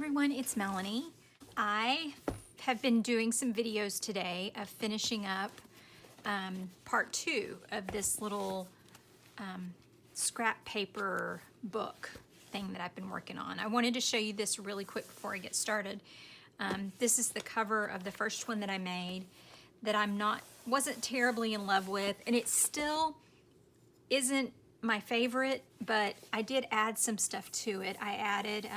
everyone, it's Melanie. I have been doing some videos today of finishing up part 2 of this little scrap paper book thing that I've been working on. I wanted to show you this really quick before I get started. This is the cover of the first one that I made that wasn't terribly in love with, and it still isn't my favorite, but I did add some stuff to it. I added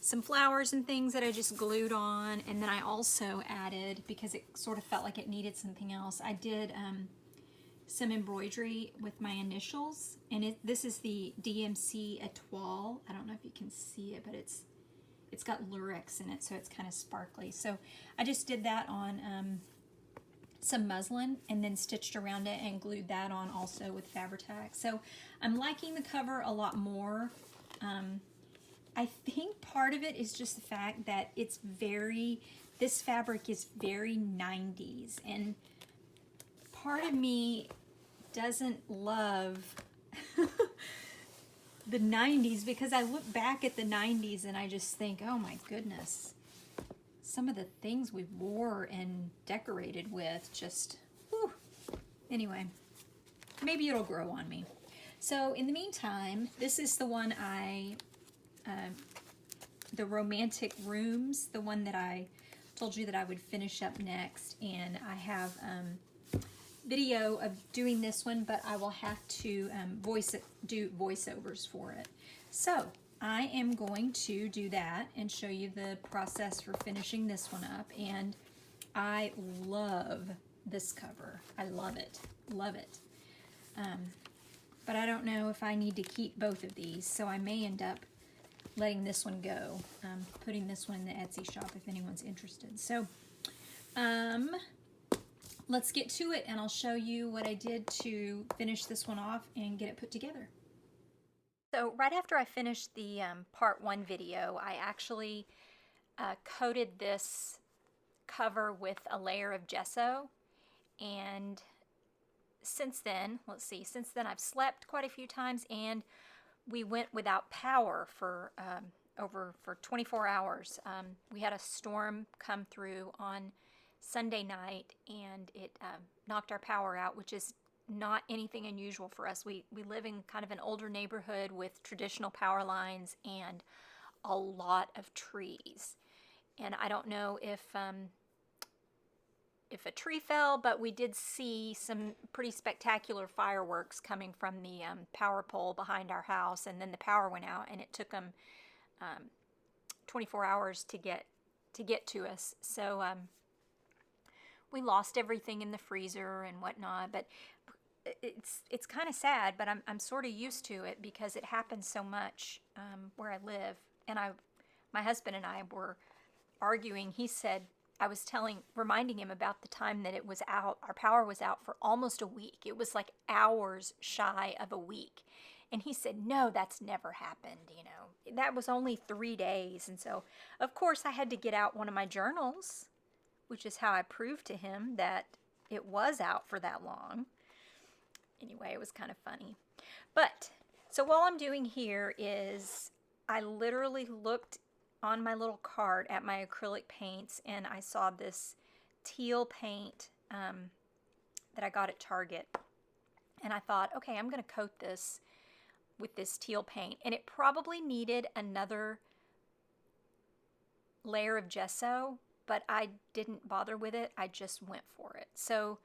some flowers and things that I just glued on, and then I also added, because it sort of felt like it needed something else, I did some embroidery with my initials, and this is the DMC Etoile. I don't know if you can see it, but it's got lurex in it, so it's kind of sparkly. So I just did that on some muslin and then stitched around it and glued that on also with Fabri-Tac. So I'm liking the cover a lot more. I think part of it is just the fact that this fabric is very 90s, and part of me doesn't love the 90s, because I look back at the 90s and I just think, oh my goodness, some of the things we wore and decorated with, just, whew. Anyway, maybe it'll grow on me. So in the meantime, this is the one the Romantic Rooms, the one that I told you that I would finish up next, and I have video of doing this one, but I will have to do voiceovers for it. So I am going to do that and show you the process for finishing this one up, and I love this cover. I love it, love it. But I don't know if I need to keep both of these, so I may end up letting this one go, putting this one in the Etsy shop if anyone's interested. So let's get to it, and I'll show you what I did to finish this one off and get it put together. So right after I finished the part 1 video, I actually coated this cover with a layer of gesso, and since then, since then I've slept quite a few times, and we went without power for 24 hours. We had a storm come through on Sunday night, and it knocked our power out, which is not anything unusual for us. We live in kind of an older neighborhood with traditional power lines and a lot of trees. And I don't know if a tree fell, but we did see some pretty spectacular fireworks coming from the power pole behind our house, and then the power went out, and it took them 24 hours to get to us. So we lost everything in the freezer and whatnot, but it's kind of sad, but I'm sort of used to it because it happens so much where I live. And my husband and I were arguing. He said, I was reminding him about the time that it was out, our power was out for almost a week. It was like hours shy of a week. And he said, no, that's never happened, That was only 3 days. And so, of course, I had to get out one of my journals, which is how I proved to him that it was out for that long. Anyway, it was kind of funny. But, so what I'm doing here is I literally looked on my little cart at my acrylic paints, and I saw this teal paint that I got at Target. And I thought, okay, I'm going to coat this with this teal paint. And it probably needed another layer of gesso, but I didn't bother with it. I just went for it. So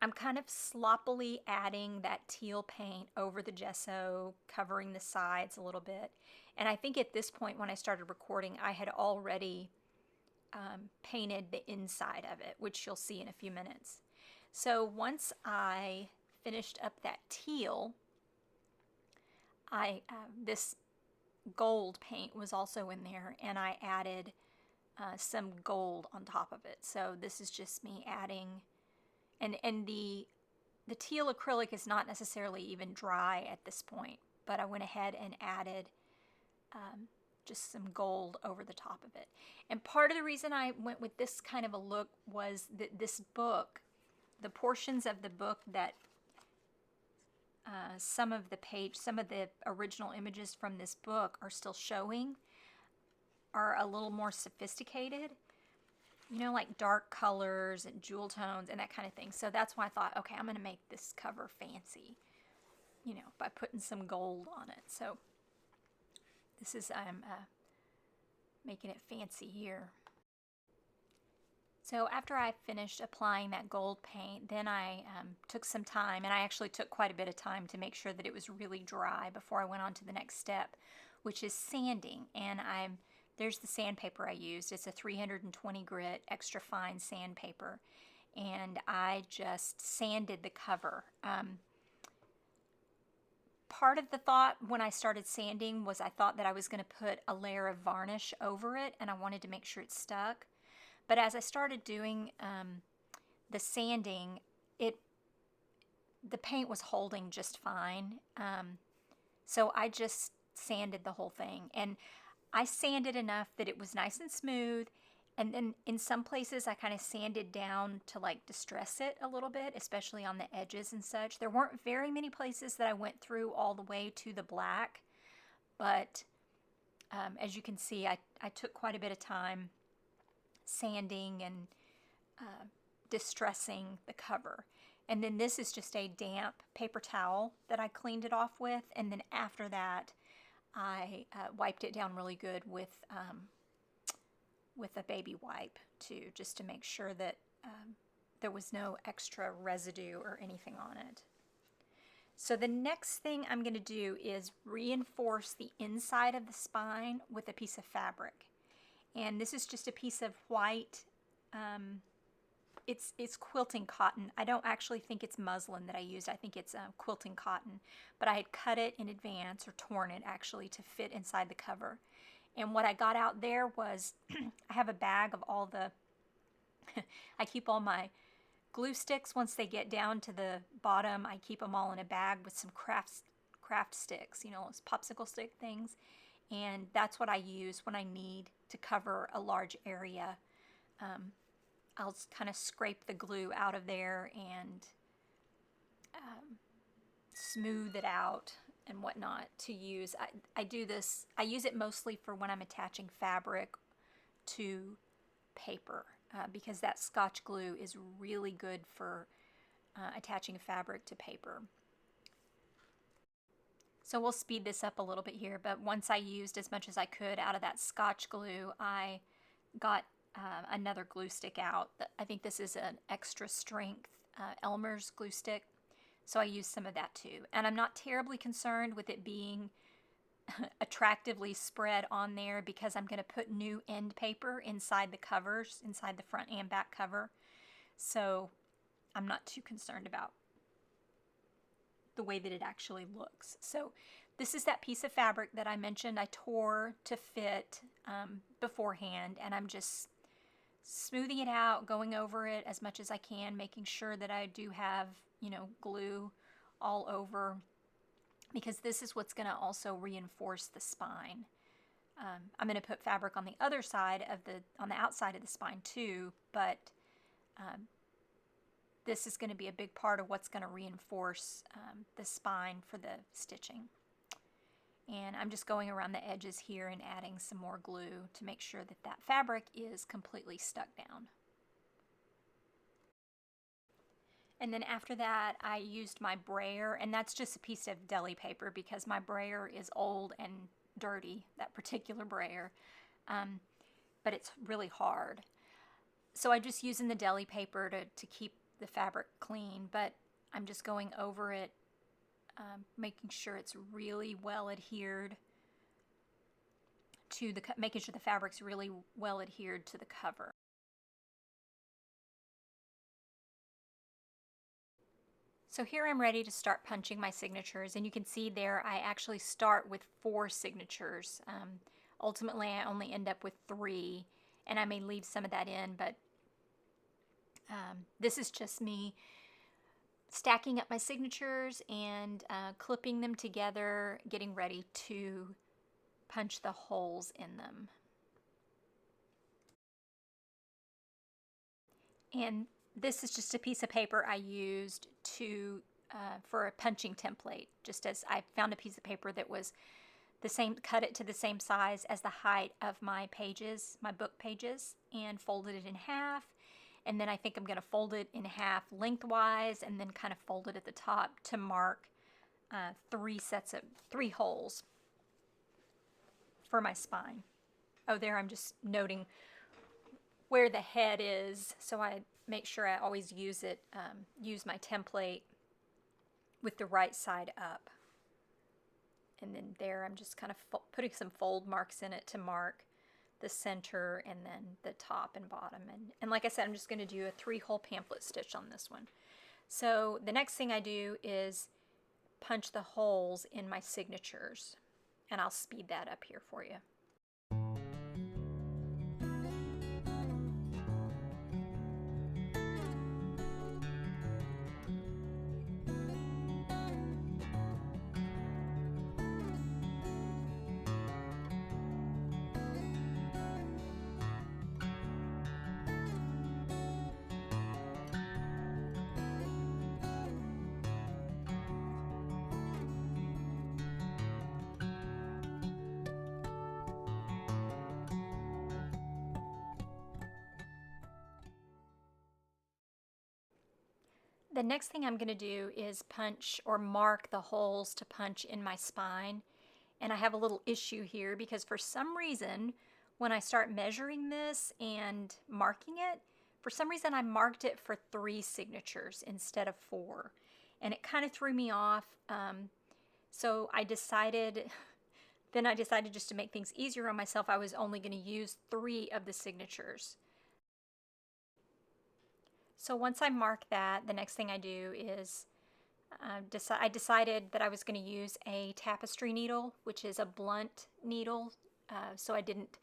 I'm kind of sloppily adding that teal paint over the gesso, covering the sides a little bit. And I think at this point when I started recording, I had already painted the inside of it, which you'll see in a few minutes. So once I finished up that teal, this gold paint was also in there, and I added some gold on top of it. So this is just me adding, and the teal acrylic is not necessarily even dry at this point, but I went ahead and added just some gold over the top of it. And part of the reason I went with this kind of a look was that this book, the portions of the book that some of the original images from this book are still showing, are a little more sophisticated, you know, like dark colors and jewel tones and that kind of thing. So that's why I thought, okay, I'm going to make this cover fancy, you know, by putting some gold on it. So this is, I'm making it fancy here. So after I finished applying that gold paint, then I took some time, and I actually took quite a bit of time to make sure that it was really dry before I went on to the next step, which is sanding. And there's the sandpaper I used. It's a 320 grit extra fine sandpaper, and I just sanded the cover. Part of the thought when I started sanding was I thought that I was going to put a layer of varnish over it, and I wanted to make sure it stuck. But as I started doing the sanding, the paint was holding just fine. So I just sanded the whole thing. And I sanded enough that it was nice and smooth. And then in some places I kind of sanded down to like distress it a little bit, especially on the edges and such. There weren't very many places that I went through all the way to the black. But as you can see, I took quite a bit of time sanding and distressing the cover. And then this is just a damp paper towel that I cleaned it off with, and then after that I wiped it down really good with a baby wipe too, just to make sure that there was no extra residue or anything on it. So the next thing I'm going to do is reinforce the inside of the spine with a piece of fabric. And this is just a piece of white, it's quilting cotton. I don't actually think it's muslin that I used. I think it's quilting cotton. But I had cut it in advance, or torn it actually, to fit inside the cover. And what I got out there was, I have a bag of all the, I keep all my glue sticks once they get down to the bottom. I keep them all in a bag with some craft sticks, you know, those popsicle stick things. And that's what I use when I need to cover a large area. I'll kind of scrape the glue out of there and smooth it out and whatnot to use. I do this, I use it mostly for when I'm attaching fabric to paper, because that Scotch glue is really good for attaching fabric to paper. So we'll speed this up a little bit here, but once I used as much as I could out of that Scotch glue, I got another glue stick out. I think this is an extra strength Elmer's glue stick, so I used some of that too. And I'm not terribly concerned with it being attractively spread on there, because I'm going to put new end paper inside the covers, inside the front and back cover. So I'm not too concerned about the way that it actually looks. So this is that piece of fabric that I mentioned I tore to fit beforehand, and I'm just smoothing it out, going over it as much as I can, making sure that I do have, you know, glue all over, because this is what's going to also reinforce the spine. I'm going to put fabric on the other side of on the outside of the spine too, but this is going to be a big part of what's going to reinforce the spine for the stitching. And I'm just going around the edges here and adding some more glue to make sure that that fabric is completely stuck down. And then after that, I used my brayer, and that's just a piece of deli paper because my brayer is old and dirty, that particular brayer, but it's really hard. So I'm just using the deli paper to keep the fabric clean, but I'm just going over it, making sure it's really well adhered to making sure the fabric's really well adhered to the cover. So here I'm ready to start punching my signatures, and you can see there I actually start with 4 signatures. Ultimately I only end up with 3, and I may leave some of that in, but this is just me stacking up my signatures and clipping them together, getting ready to punch the holes in them. And this is just a piece of paper I used for a punching template, just as I found a piece of paper that was cut it to the same size as the height of my pages, my book pages, and folded it in half. And then I think I'm going to fold it in half lengthwise and then kind of fold it at the top to mark 3 holes for my spine. Oh, there I'm just noting where the head is, so I make sure I always use my template with the right side up. And then there I'm just kind of putting some fold marks in it to mark the center and then the top and bottom. And like I said, I'm just going to do a 3-hole pamphlet stitch on this one. So the next thing I do is punch the holes in my signatures, and I'll speed that up here for you. The next thing I'm going to do is punch or mark the holes to punch in my spine. And I have a little issue here because for some reason, when I start measuring this and marking it, for some reason I marked it for 3 signatures instead of 4. And it kind of threw me off. So I decided just to make things easier on myself, I was only going to use 3 of the signatures. So once I mark that, the next thing I do is I decided that I was going to use a tapestry needle, which is a blunt needle, so I didn't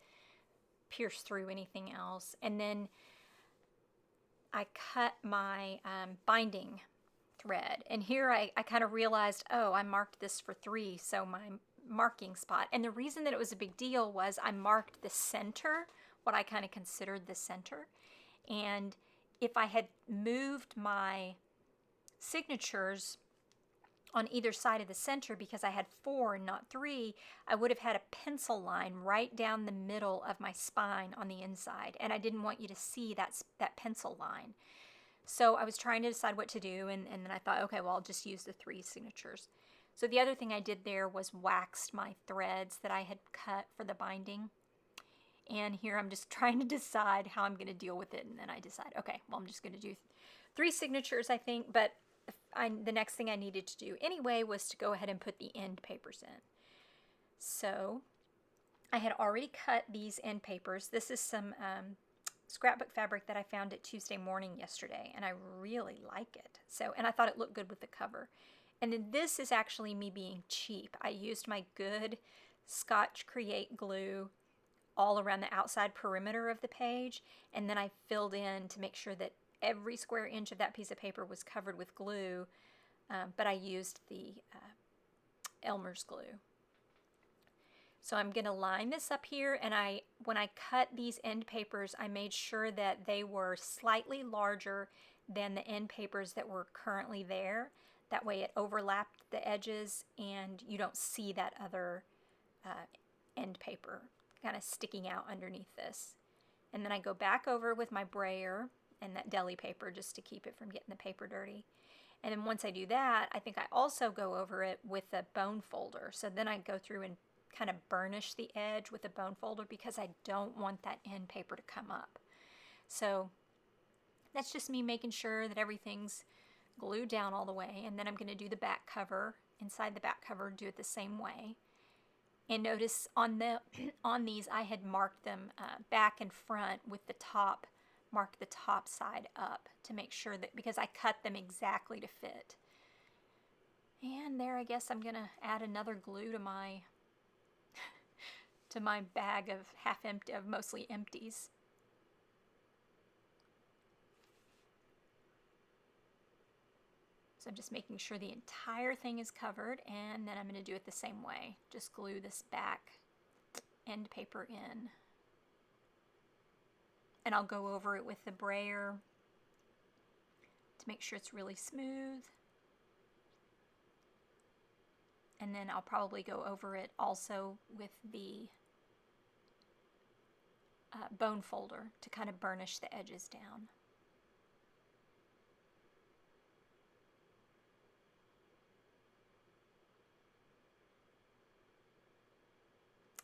pierce through anything else. And then I cut my binding thread. And here I kind of realized, oh, I marked this for 3, so my marking spot. And the reason that it was a big deal was I marked the center, what I kind of considered the center. And if I had moved my signatures on either side of the center, because I had 4 and not 3, I would have had a pencil line right down the middle of my spine on the inside, and I didn't want you to see that pencil line. So I was trying to decide what to do, and then I thought, okay, well, I'll just use the 3 signatures. So the other thing I did there was waxed my threads that I had cut for the binding. And here I'm just trying to decide how I'm going to deal with it. And then I decide, okay, well, I'm just going to do 3 signatures, I think. But the next thing I needed to do anyway was to go ahead and put the end papers in. So I had already cut these end papers. This is some scrapbook fabric that I found at Tuesday Morning yesterday. And I really like it. And I thought it looked good with the cover. And then this is actually me being cheap. I used my good Scotch Create glue all around the outside perimeter of the page, and then I filled in to make sure that every square inch of that piece of paper was covered with glue, but I used the Elmer's glue. So I'm going to line this up here, and when I cut these end papers, I made sure that they were slightly larger than the end papers that were currently there. That way it overlapped the edges and you don't see that other end paper kind of sticking out underneath this. And then I go back over with my brayer and that deli paper just to keep it from getting the paper dirty. And then once I do that, I think I also go over it with a bone folder. So then I go through and kind of burnish the edge with a bone folder because I don't want that end paper to come up. So that's just me making sure that everything's glued down all the way. And then I'm going to do the back cover. Inside the back cover, do it the same way. And notice on these, I had marked them back and front with the top, mark the top side up to make sure that, because I cut them exactly to fit. And there, I guess I'm gonna add another glue to my bag of mostly empties. So I'm just making sure the entire thing is covered, and then I'm going to do it the same way. Just glue this back end paper in. And I'll go over it with the brayer to make sure it's really smooth. And then I'll probably go over it also with the bone folder to kind of burnish the edges down.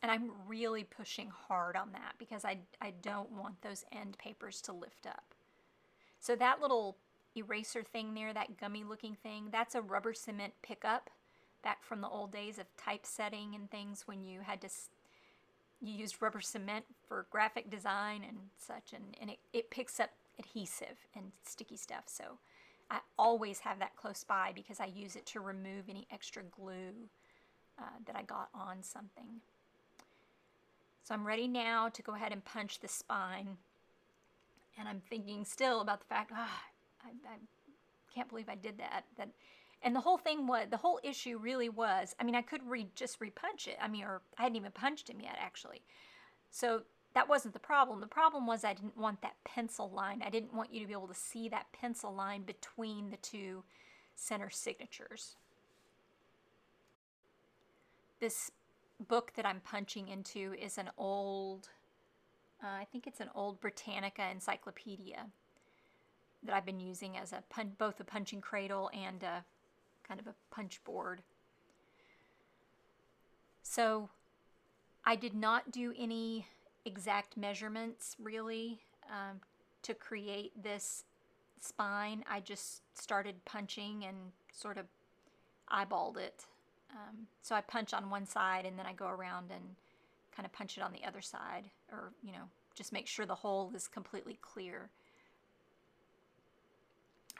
And I'm really pushing hard on that because I don't want those end papers to lift up. So that little eraser thing there, that gummy looking thing, that's a rubber cement pickup back from the old days of typesetting and things when you had to, you used rubber cement for graphic design and such, and it picks up adhesive and sticky stuff. So I always have that close by because I use it to remove any extra glue that I got on something. So I'm ready now to go ahead and punch the spine. And I'm thinking still about the fact, I can't believe I did that. And the whole thing was, the whole issue really was, I mean, I could just repunch it. I mean, or I hadn't even punched him yet, actually. So that wasn't the problem. The problem was I didn't want that pencil line. I didn't want you to be able to see that pencil line between the two center signatures. This book that I'm punching into is an old, I think it's an old Britannica encyclopedia that I've been using as both a punching cradle and a kind of a punch board. So I did not do any exact measurements really to create this spine. I just started punching and sort of eyeballed it. So I punch on one side and then I go around and kind of punch it on the other side, or, you know, just make sure the hole is completely clear.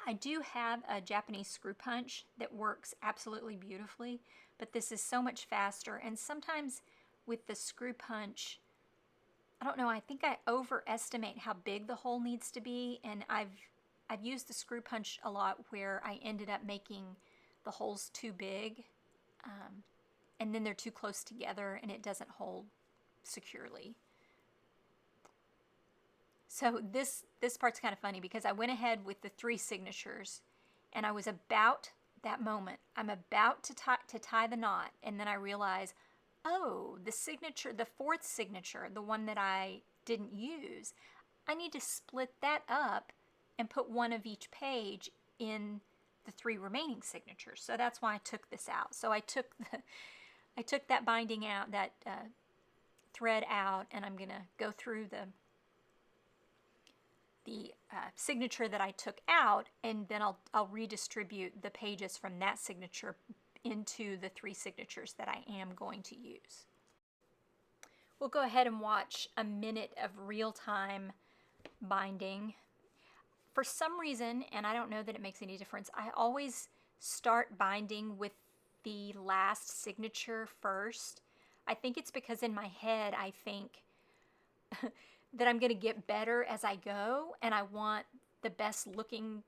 I do have a Japanese screw punch that works absolutely beautifully, but this is so much faster. And sometimes with the screw punch, I don't know, I think I overestimate how big the hole needs to be, and I've used the screw punch a lot where I ended up making the holes too big. And then they're too close together and it doesn't hold securely. So this part's kind of funny because I went ahead with the 3 signatures and I was about that moment. I'm about to tie the knot, and then I realize, oh, the signature, the 4th signature, the one that I didn't use, I need to split that up and put one of each page in the 3 remaining signatures. So that's why I took this out. So I took that binding out, that thread out, and I'm gonna go through the signature that I took out, and then I'll redistribute the pages from that signature into the 3 signatures that I am going to use. We'll go ahead and watch a minute of real-time binding. For some reason, and I don't know that it makes any difference, I always start binding with the last signature first. I think it's because in my head I think that I'm going to get better as I go, and I want the best looking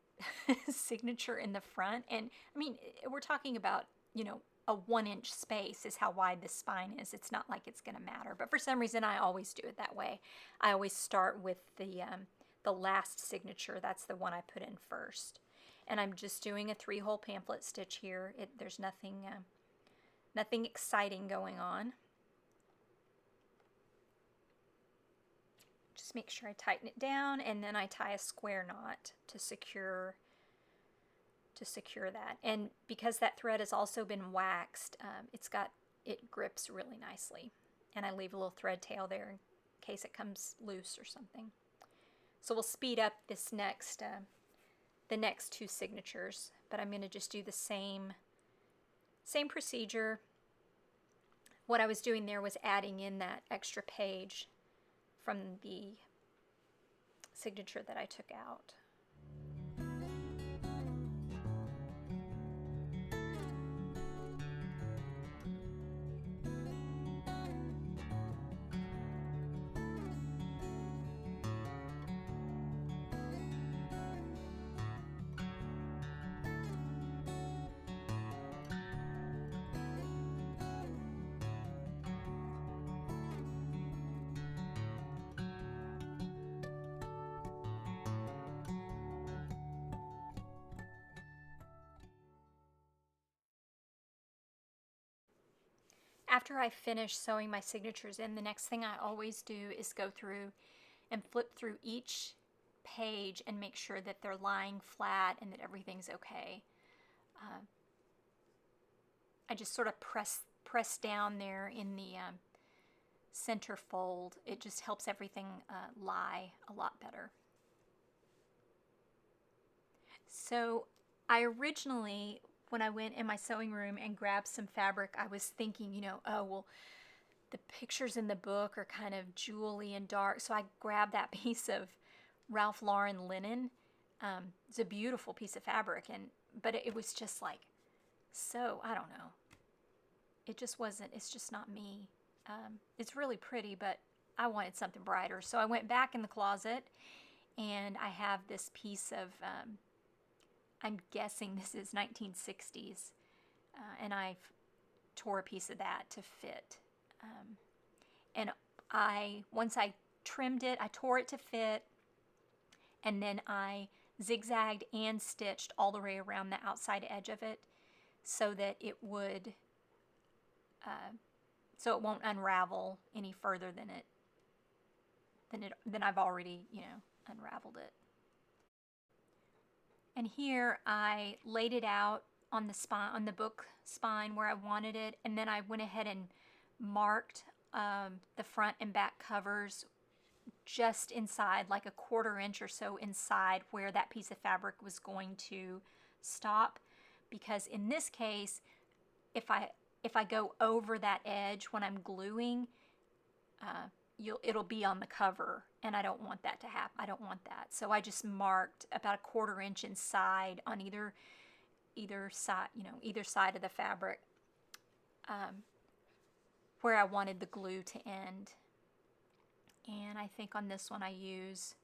signature in the front. And I mean, we're talking about, you know, a 1-inch space is how wide this spine is. It's not like it's going to matter, but for some reason I always do it that way. I always start with the last signature. That's the one I put in first. And I'm just doing a 3-hole pamphlet stitch here. There's nothing exciting going on. Just make sure I tighten it down, and then I tie a square knot to secure that. And because that thread has also been waxed, it grips really nicely. And I leave a little thread tail there in case it comes loose or something. So we'll speed up this next, the next 2 signatures, but I'm going to just do the same procedure. What I was doing there was adding in that extra page from the signature that I took out. after I finish sewing my signatures in, the next thing I always do is go through and flip through each page and make sure that they're lying flat and that everything's okay. I just sort of press down there in the center fold. It just helps everything lie a lot better. So I originally, when I went in my sewing room and grabbed some fabric, I was thinking, you know, oh, well, the pictures in the book are kind of jewelly and dark. So I grabbed that piece of Ralph Lauren linen. It's a beautiful piece of fabric, but it was just like, so, I don't know. It just wasn't, it's just not me. It's really pretty, but I wanted something brighter. So I went back in the closet, and I have this piece of, I'm guessing this is 1960s, and I tore a piece of that to fit. And once I trimmed it, I tore it to fit, and then I zigzagged and stitched all the way around the outside edge of it so that it would, so it won't unravel any further than I've already, you know, unraveled it. And here I laid it out on the spine, on the book spine where I wanted it, and then I went ahead and marked the front and back covers just inside, like a 1/4 inch or so inside where that piece of fabric was going to stop, because in this case, if I go over that edge when I'm gluing, it'll be on the cover, and I don't want that to happen. I don't want that. So I just marked about a 1/4 inch inside on either side, you know, either side of the fabric, where I wanted the glue to end. And I think on this one I use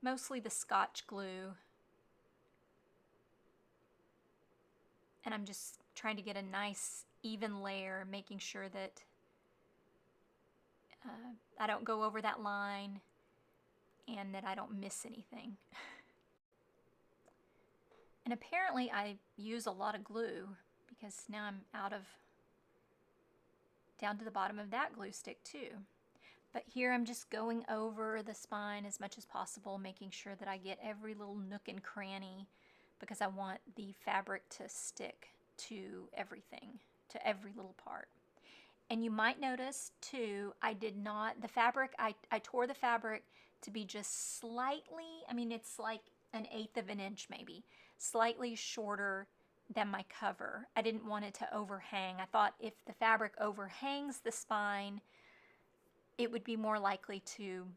mostly the Scotch glue. And I'm just trying to get a nice even layer, making sure that I don't go over that line and that I don't miss anything. And apparently I use a lot of glue, because now I'm down to the bottom of that glue stick too. But here I'm just going over the spine as much as possible, making sure that I get every little nook and cranny, because I want the fabric to stick to everything, to every little part. And you might notice too, I tore the fabric to be just slightly, I mean, it's like 1/8 of an inch maybe, slightly shorter than my cover. I didn't want it to overhang. I thought if the fabric overhangs the spine, it would be more likely to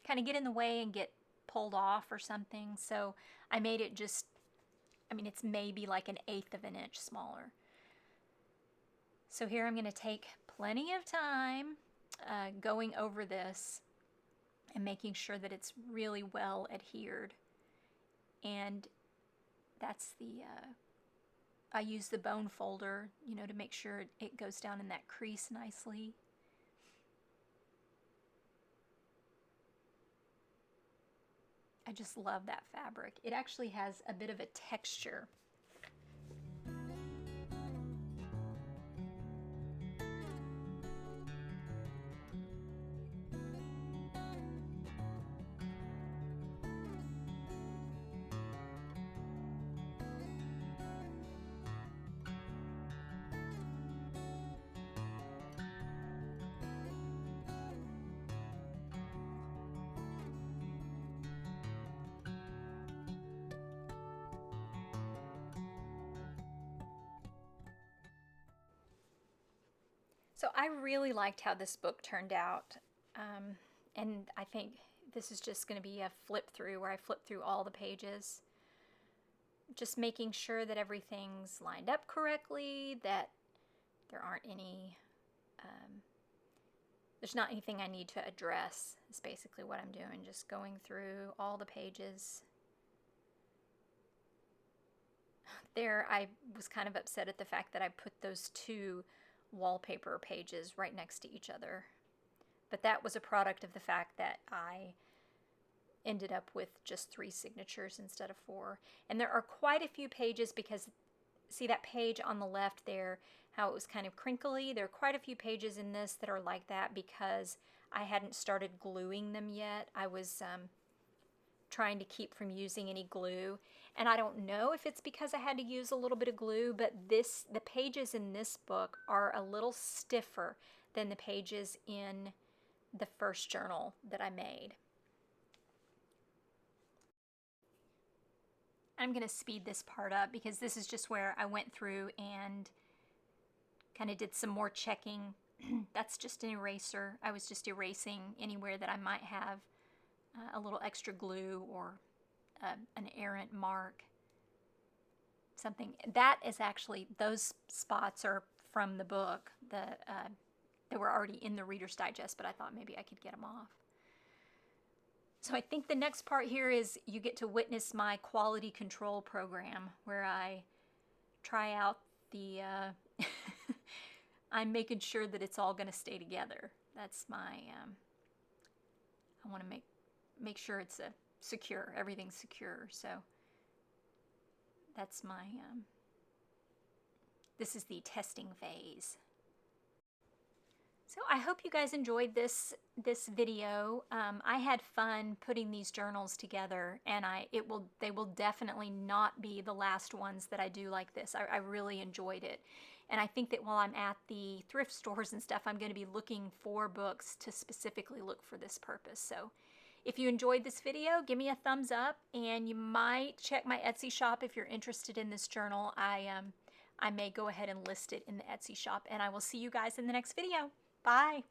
kind of get in the way and get pulled off or something. So I made it just, I mean, it's maybe like 1/8 of an inch smaller. So here I'm going to take plenty of time going over this and making sure that it's really well adhered. And that's I use the bone folder, you know, to make sure it goes down in that crease nicely. I just love that fabric. It actually has a bit of a texture. So I really liked how this book turned out, and I think this is just going to be a flip through where I flip through all the pages, just making sure that everything's lined up correctly, that there aren't any, there's not anything I need to address, is basically what I'm doing, just going through all the pages. There, I was kind of upset at the fact that I put those 2 wallpaper pages right next to each other, but that was a product of the fact that I ended up with just 3 signatures instead of 4. And there are quite a few pages, because see that page on the left there, how it was kind of crinkly. There are quite a few pages in this that are like that because I hadn't started gluing them yet. I was trying to keep from using any glue, and I don't know if it's because I had to use a little bit of glue, but the pages in this book are a little stiffer than the pages in the first journal that I made. I'm going to speed this part up because this is just where I went through and kind of did some more checking. That's just an eraser. I was just erasing anywhere that I might have a little extra glue or an errant mark. Something that is actually, those spots are from the book. They were already in the Reader's Digest, but I thought maybe I could get them off. So I think the next part here is you get to witness my quality control program where I try out the, I'm making sure that it's all going to stay together. That's my, I want to make sure it's secure, everything's secure. So that's my, this is the testing phase. So I hope you guys enjoyed this video. I had fun putting these journals together, and they will definitely not be the last ones that I do like this. I really enjoyed it. And I think that while I'm at the thrift stores and stuff, I'm going to be looking for books to specifically look for this purpose. So if you enjoyed this video, give me a thumbs up, and you might check my Etsy shop if you're interested in this journal. I may go ahead and list it in the Etsy shop, and I will see you guys in the next video. Bye.